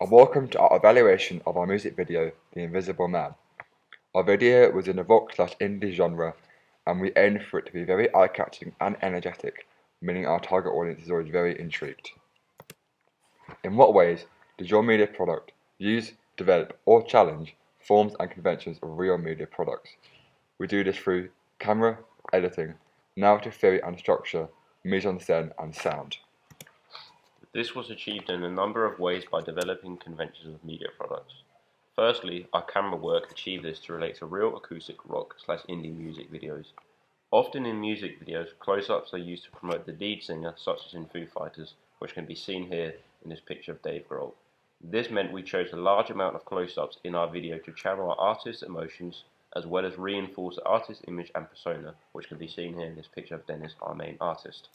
And welcome to our evaluation of our music video, The Invisible Man. Our video was in the rock/indie genre, and we aimed for it to be very eye-catching and energetic, meaning our target audience is always very intrigued. In what ways does your media product use, develop, or challenge forms and conventions of real media products? We do this through camera, editing, narrative theory and structure, mise en scène, and sound. This was achieved in a number of ways by developing conventions of media products. Firstly, our camera work achieved this to relate to real acoustic rock/indie music videos. Often in music videos, close-ups are used to promote the lead singer, such as in Foo Fighters, which can be seen here in this picture of Dave Grohl. This meant we chose a large amount of close-ups in our video to channel our artist's emotions, as well as reinforce the artist's image and persona, which can be seen here in this picture of Dennis, our main artist.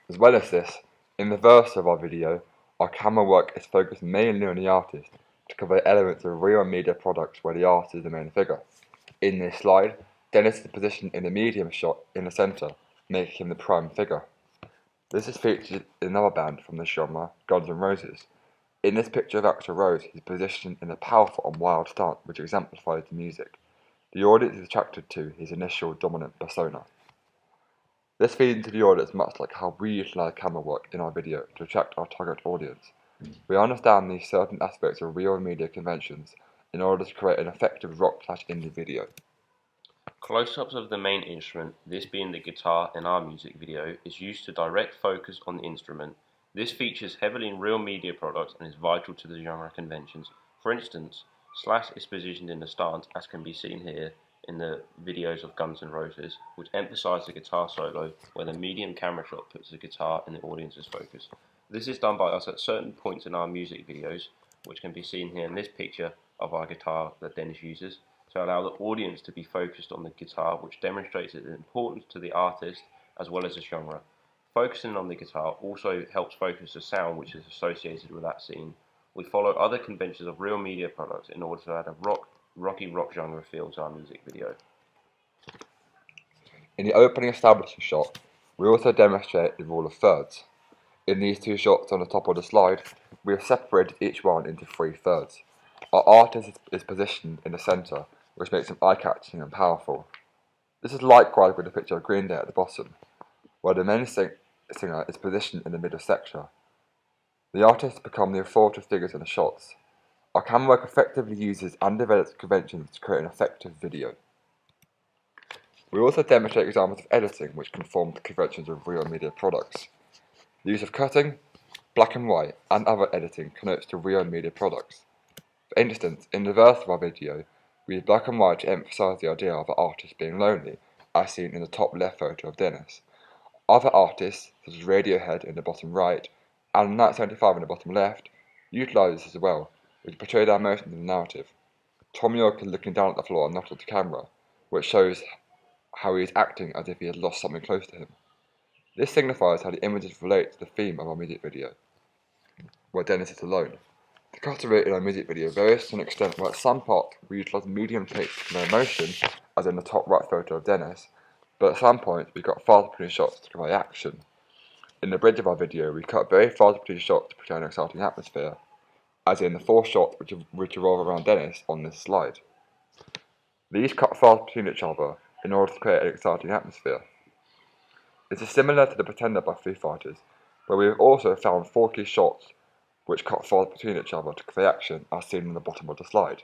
As well as this, in the verse of our video, our camera work is focused mainly on the artist to cover elements of real media products where the artist is the main figure. In this slide, Dennis is positioned in the medium shot in the centre, making him the prime figure. This is featured in another band from the genre, Guns N' Roses. In this picture of Axel Rose, he's positioned in a powerful and wild stance which exemplifies the music. The audience is attracted to his initial dominant persona. This feeds into the audience much like how we utilise camera work in our video to attract our target audience. We understand these certain aspects of real media conventions in order to create an effective rock/indie video. Close-ups of the main instrument, this being the guitar in our music video, is used to direct focus on the instrument. This features heavily in real media products and is vital to the genre conventions. For instance, Slash is positioned in the stance, as can be seen here in the videos of Guns N' Roses, which emphasise the guitar solo, where the medium camera shot puts the guitar in the audience's focus. This is done by us at certain points in our music videos, which can be seen here in this picture of our guitar that Dennis uses, to allow the audience to be focused on the guitar, which demonstrates its importance to the artist as well as the genre. Focusing on the guitar also helps focus the sound which is associated with that scene. We follow other conventions of real media products in order to add a rocky rock genre feel to our music video. In the opening establishing shot, we also demonstrate the rule of thirds. In these two shots on the top of the slide, we have separated each one into 3 thirds. Our artist is positioned in the centre, which makes him eye-catching and powerful. This is likewise with the picture of Green Day at the bottom, where the main singer is positioned in the middle section. The artists become the authoritative figures in the shots. Our camera work effectively uses and develops conventions to create an effective video. We also demonstrate examples of editing which conform to conventions of real media products. The use of cutting, black and white, and other editing connotes to real media products. For instance, in the verse of our video, we use black and white to emphasise the idea of an artist being lonely, as seen in the top left photo of Dennis. Other artists, such as Radiohead in the bottom right, and 1975 in the bottom left, utilise this as well, which portray their emotions in the narrative. Tom York is looking down at the floor and not at the camera, which shows how he is acting as if he has lost something close to him. This signifies how the images relate to the theme of our music video, where Dennis is alone. The cutter rate in our music video varies to an extent where at some parts we utilise medium takes to convey emotion, as in the top right photo of Dennis, but at some points we cut fast between shots to convey action. In the bridge of our video, we cut very fast between shots to portray an exciting atmosphere, as in the 4 shots which revolve around Dennis on this slide. These cut fast between each other in order to create an exciting atmosphere. This is similar to the Pretender by Foo Fighters, where we have also found 4 key shots which cut fast between each other to convey action, as seen in the bottom of the slide.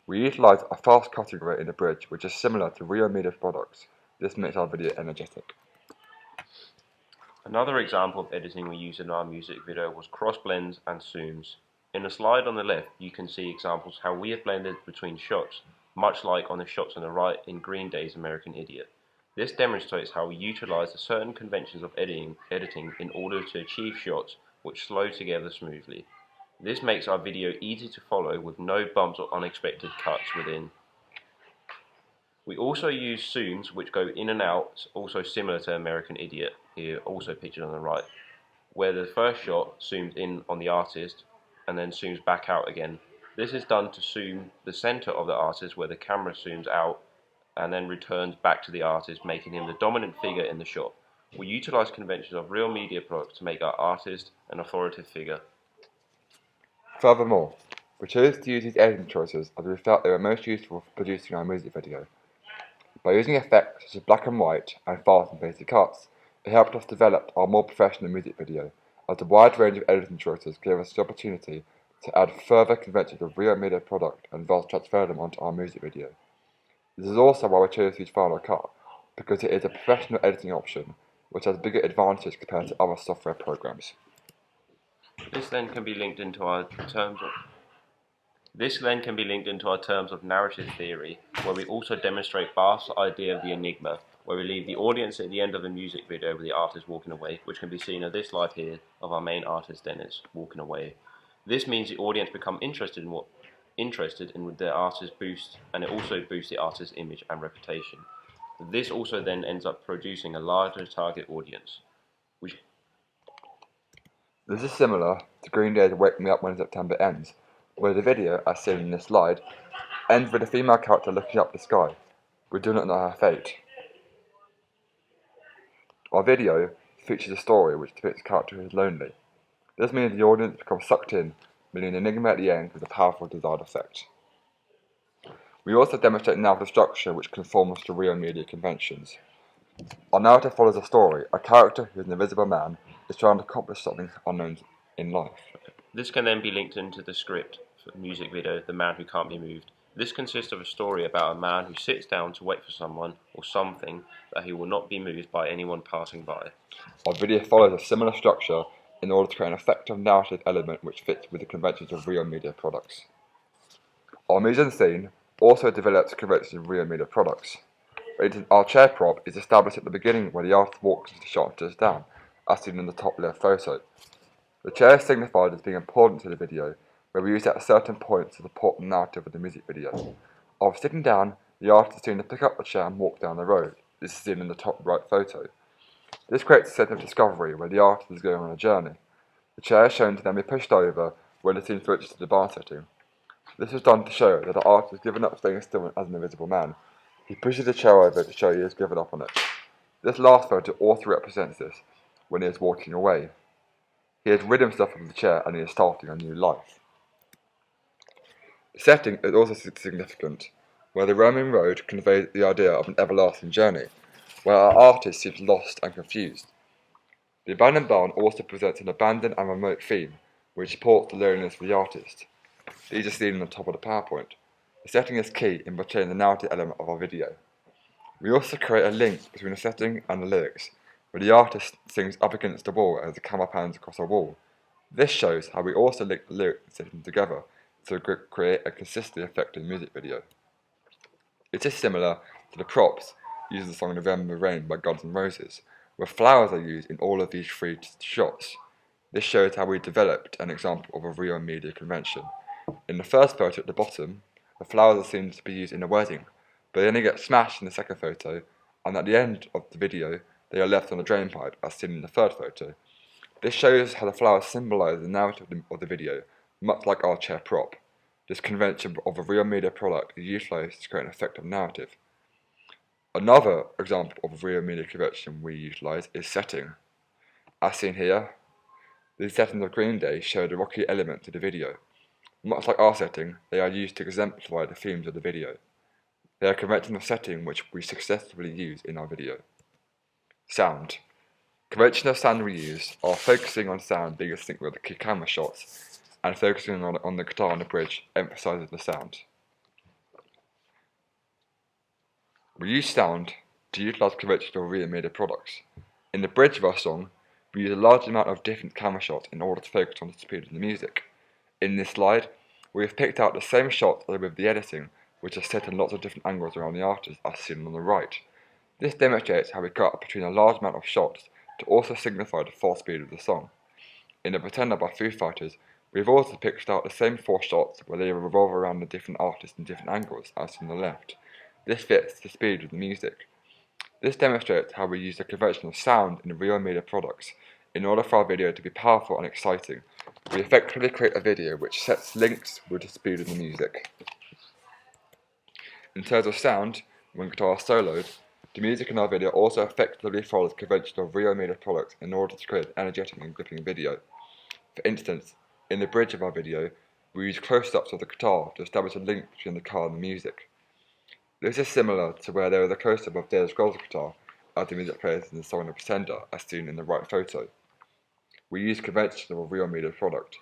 We utilise a fast cutting rate in the bridge which is similar to real media products. This makes our video energetic. Another example of editing we used in our music video was cross blends and zooms. In the slide on the left, you can see examples how we have blended between shots, much like on the shots on the right in Green Day's American Idiot. This demonstrates how we utilize the certain conventions of editing in order to achieve shots which flow together smoothly. This makes our video easy to follow with no bumps or unexpected cuts within. We also use zooms which go in and out, also similar to American Idiot, here also pictured on the right, where the first shot zooms in on the artist and then zooms back out again. This is done to zoom the center of the artist where the camera zooms out and then returns back to the artist, making him the dominant figure in the shot. We utilize conventions of real media products to make our artist an authoritative figure. Furthermore, we chose to use these editing choices as we felt they were most useful for producing our music video. By using effects such as black and white and fast and basic cuts, it helped us develop our more professional music video, as the wide range of editing choices gave us the opportunity to add further conventions of real media product and thus transfer them onto our music video. This is also why we chose to use Final Cut, because it is a professional editing option which has bigger advantages compared to other software programs. This then can be linked into our terms of narrative theory, where we also demonstrate Barth's idea of the enigma, where we leave the audience at the end of the music video with the artist walking away, which can be seen on this slide here of our main artist Dennis walking away. This means the audience become interested in what the artist boost, and it also boosts the artist's image and reputation. This also then ends up producing a larger target audience. This is similar to Green Day's Wake Me Up When September Ends, where the video, as seen in this slide, ends with a female character looking up the sky. We do not know her fate. Our video features a story which depicts a character who is lonely. This means the audience becomes sucked in, meaning an enigma at the end with a powerful desired effect. We also demonstrate narrative structure which conforms to real media conventions. Our narrative follows a story. A character who is an invisible man is trying to accomplish something unknown in life. This can then be linked into the script for the music video, The Man Who Can't Be Moved. This consists of a story about a man who sits down to wait for someone or something that he will not be moved by anyone passing by. Our video follows a similar structure in order to create an effective narrative element which fits with the conventions of real media products. Our mise-en-scene also develops conventions of real media products. Our chair prop is established at the beginning where the artist walks into the shot and sits down, as seen in the top left photo. The chair is signified as being important to the video, where we use it at certain points to support the narrative of the music video. After sitting down, the artist is seen to pick up the chair and walk down the road. This is seen in the top right photo. This creates a sense of discovery where the artist is going on a journey. The chair is shown to then be pushed over when the scene switches to the bar setting. This was done to show that the artist has given up staying still as an invisible man. He pushes the chair over to show he has given up on it. This last photo also represents this, when he is walking away. He has rid himself of the chair and he is starting a new life. The setting is also significant, where the Roman road conveys the idea of an everlasting journey, where our artist seems lost and confused. The abandoned barn also presents an abandoned and remote theme, which supports the loneliness of the artist. These are seen on the top of the PowerPoint. The setting is key in portraying the narrative element of our video. We also create a link between the setting and the lyrics, where the artist sings up against the wall as the camera pans across a wall. This shows how we also link the lyrics and setting together to create a consistently effective music video. It is similar to the props used in the song November Rain by Guns N' Roses, where flowers are used in all of these three shots. This shows how we developed an example of a real media convention. In the first photo at the bottom, the flowers are seen to be used in a wedding, but then they get smashed in the second photo, and at the end of the video, they are left on a drainpipe, as seen in the third photo. This shows how the flowers symbolise the narrative of the video, much like our chair prop. This convention of a real media product is utilised to create an effective narrative. Another example of a real media convention we utilise is setting. As seen here, the settings of Green Day show the rocky element to the video. Much like our setting, they are used to exemplify the themes of the video. They are conventions of setting which we successfully use in our video. Sound. Conventional sound we use are focusing on sound being a sync with the key camera shots, and focusing on the guitar on the bridge emphasises the sound. We use sound to utilise conventional real media products. In the bridge of our song, we use a large amount of different camera shots in order to focus on the speed of the music. In this slide, we have picked out the same shots as with the editing, which are set in lots of different angles around the artist, as seen on the right. This demonstrates how we cut between a large amount of shots to also signify the fast speed of the song. In the Pretender by Foo Fighters, we have also picked out the same 4 shots where they revolve around the different artists in different angles, as seen on the left. This fits the speed of the music. This demonstrates how we use the convention of sound in real media products. In order for our video to be powerful and exciting, we effectively create a video which sets links with the speed of the music. In terms of sound, when guitar is soloed, the music in our video also effectively follows conventional real media products in order to create an energetic and gripping video. For instance, In the bridge of our video, we use close-ups of the guitar to establish a link between the car and the music. This is similar to where there is a close-up of Grohl's guitar as the music plays in the song The Pretender, as seen in the right photo. We use conventional or real media product.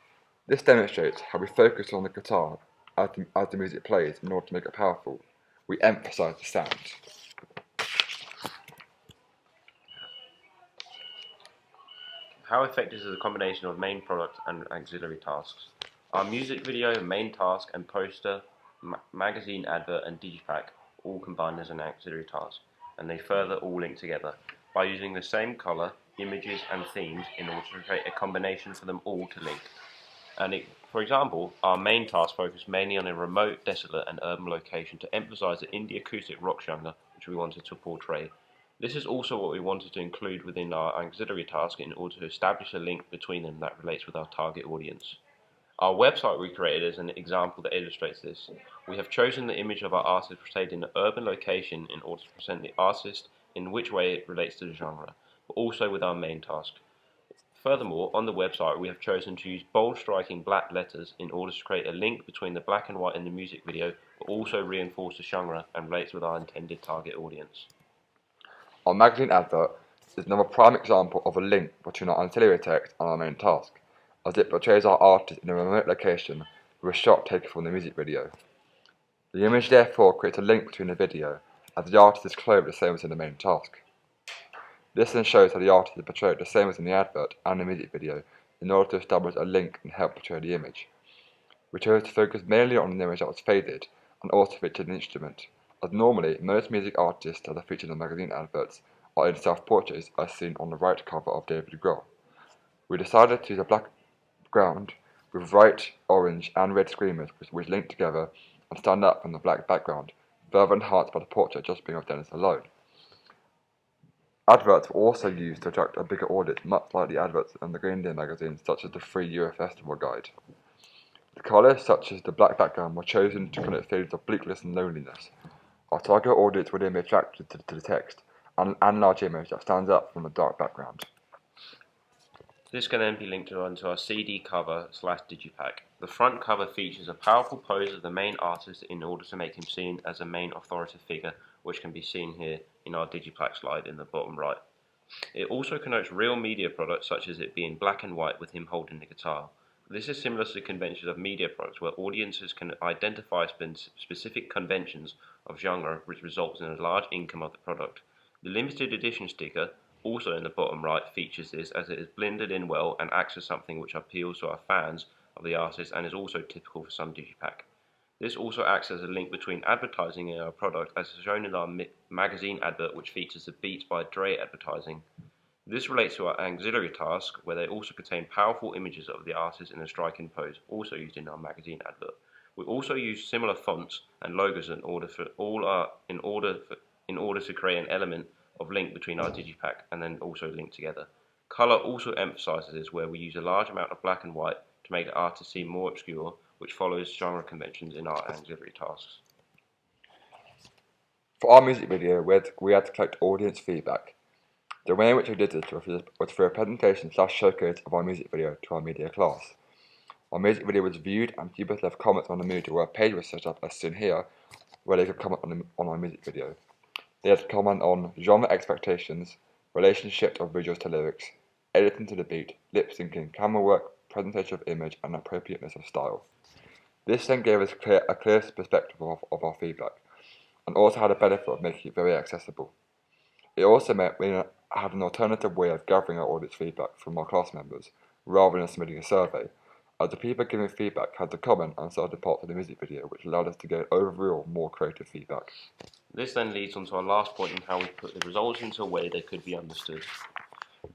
This demonstrates how we focus on the guitar as the music plays in order to make it powerful. We emphasize the sound. How effective is the combination of main product and auxiliary tasks? Our music video, main task, and poster, magazine advert, and Digipak all combined as an auxiliary task, and they further all link together by using the same color, images, and themes in order to create a combination for them all to link. For example, our main task focused mainly on a remote, desolate, and urban location to emphasize the indie acoustic rock genre which we wanted to portray. This is also what we wanted to include within our auxiliary task in order to establish a link between them that relates with our target audience. Our website we created is an example that illustrates this. We have chosen the image of our artist portrayed in an urban location in order to present the artist in which way it relates to the genre, but also with our main task. Furthermore, on the website we have chosen to use bold striking black letters in order to create a link between the black and white in the music video, but also reinforce the genre and relates with our intended target audience. Our magazine advert is another prime example of a link between our ancillary text and our main task, as it portrays our artist in a remote location with a shot taken from the music video. The image therefore creates a link between the video, as the artist is clothed the same as in the main task. This then shows how the artist is portrayed the same as in the advert and the music video in order to establish a link and help portray the image. We chose to focus mainly on an image that was faded and also featured an instrument, as normally most music artists that are featured in magazine adverts are in self-portraits as seen on the right cover of David Grohl. We decided to use a black background with bright orange and red screamers which link together and stand up from the black background, further enhanced by the portrait just being of Dennis alone. Adverts were also used to attract a bigger audience, much like the adverts in the Green Day magazines such as the Free Euro Festival Guide. The colours such as the black background were chosen to connote feelings of bleakness and loneliness. Our target audience would then be attracted to the text and large image that stands up from the dark background. This can then be linked onto our CD cover / Digipak. The front cover features a powerful pose of the main artist in order to make him seen as a main authoritative figure, which can be seen here in our Digipak slide in the bottom right. It also connotes real media products such as it being black and white with him holding the guitar. This is similar to the conventions of media products where audiences can identify specific conventions of genre which results in a large income of the product. The limited edition sticker, also in the bottom right, features this as it is blended in well and acts as something which appeals to our fans of the artist and is also typical for some Digipak. This also acts as a link between advertising and our product, as shown in our magazine advert which features the Beats by Dre advertising. This relates to our auxiliary task where they also contain powerful images of the artist in a striking pose, also used in our magazine advert. We also use similar fonts and logos in order to create an element of link between our Digipak and then also link together. Color also emphasizes this where we use a large amount of black and white to make the artist seem more obscure, which follows genre conventions in our auxiliary tasks. For our music video, we had to collect audience feedback. The way in which we did this was through a presentation / showcase of our music video to our media class. Our music video was viewed and pupils left comments on the media where a page was set up as seen here, where they could comment on our music video. They had to comment on genre expectations, relationship of visuals to lyrics, editing to the beat, lip syncing, camera work, presentation of image, and appropriateness of style. This then gave us a clear perspective of our feedback, and also had a benefit of making it very accessible. It also meant we had an alternative way of gathering our audience feedback from our class members, rather than submitting a survey, as the people giving feedback had to comment on certain parts of the music video, which allowed us to get overall more creative feedback. This then leads on to our last point in how we put the results into a way they could be understood.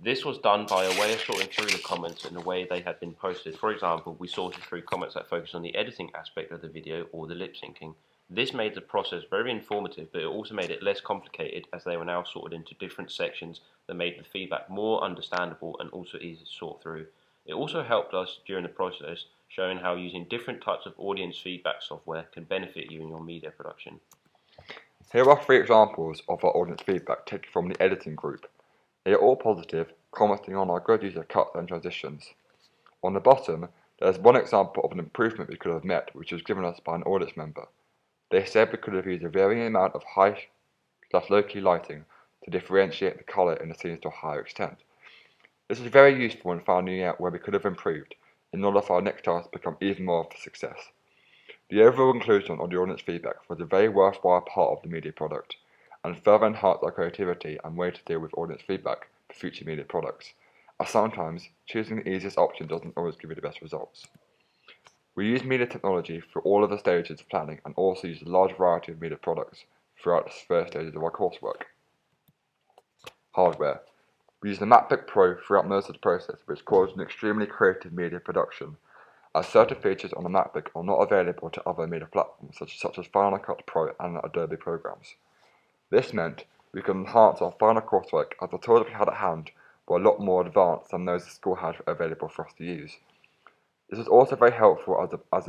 This was done by a way of sorting through the comments in the way they had been posted. For example, we sorted through comments that focused on the editing aspect of the video or the lip syncing. This made the process very informative, but it also made it less complicated as they were now sorted into different sections that made the feedback more understandable and also easy to sort through. It also helped us during the process, showing how using different types of audience feedback software can benefit you in your media production. Here are 3 examples of our audience feedback taken from the editing group. They are all positive, commenting on our good use of cuts and transitions. On the bottom, There's one example of an improvement we could have met, which was given us by an audience member. They said we could have used a varying amount of high/low-key lighting to differentiate the colour in the scenes to a higher extent. This is very useful in finding out where we could have improved in order for our next task to become even more of a success. The overall inclusion of the audience feedback was a very worthwhile part of the media product, and further enhanced our creativity and way to deal with audience feedback for future media products, as sometimes choosing the easiest option doesn't always give you the best results. We use media technology for all of the stages of planning and also use a large variety of media products throughout the first stages of our coursework. Hardware. We use the MacBook Pro throughout most of the process, which caused an extremely creative media production, as certain features on the MacBook are not available to other media platforms such as Final Cut Pro and Adobe programs. This meant we could enhance our final coursework as the tools we had at hand were a lot more advanced than those the school had available for us to use. This was also very helpful as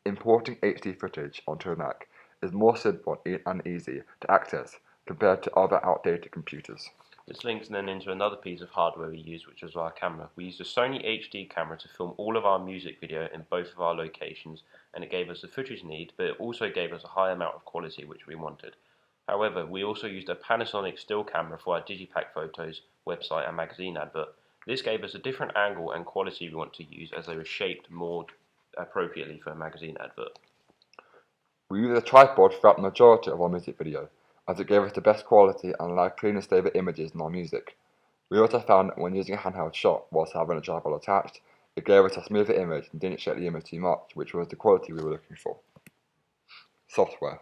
importing HD footage onto a Mac is more simple and easy to access compared to other outdated computers. This links then into another piece of hardware we used, which was our camera. We used a Sony HD camera to film all of our music video in both of our locations, and it gave us the footage need, but it also gave us a high amount of quality which we wanted. However, we also used a Panasonic still camera for our Digipak photos, website and magazine advert. This gave us a different angle and quality we want to use, as they were shaped more appropriately for a magazine advert. We used a tripod throughout the majority of our music video, as it gave us the best quality and allowed clean and stable images in our music. We also found that when using a handheld shot whilst having a tripod attached, it gave us a smoother image and didn't shake the image too much, which was the quality we were looking for. Software.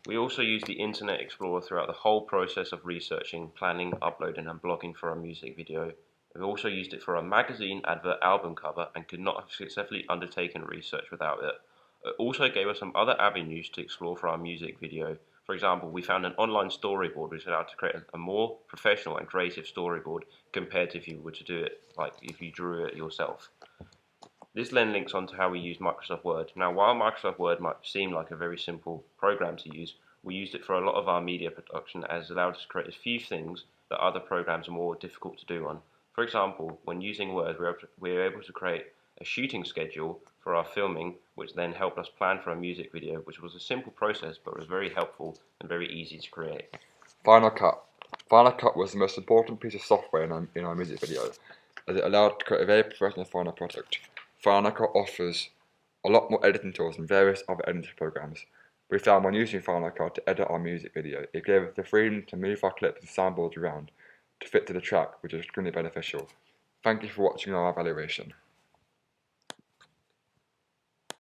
We also used the Internet Explorer throughout the whole process of researching, planning, uploading and blogging for our music video. We also used it for our magazine, advert, album cover, and could not have successfully undertaken research without it. It also gave us some other avenues to explore for our music video. For example, we found an online storyboard which allowed to create a more professional and creative storyboard compared to if you were to do it like if you drew it yourself. This then links on to how we use Microsoft Word. Now, while Microsoft Word might seem like a very simple program to use, we used it for a lot of our media production, as it allowed us to create a few things that other programs are more difficult to do on. For example, when using Word, we were able to create a shooting schedule for our filming, which then helped us plan for a music video, which was a simple process but was very helpful and very easy to create. Final Cut. Final Cut was the most important piece of software in our music video, as it allowed to create a very professional final product. Final Cut offers a lot more editing tools than various other editing programs. We found when using Final Cut to edit our music video, it gave us the freedom to move our clips and soundboards around to fit to the track, which is extremely beneficial. Thank you for watching our evaluation.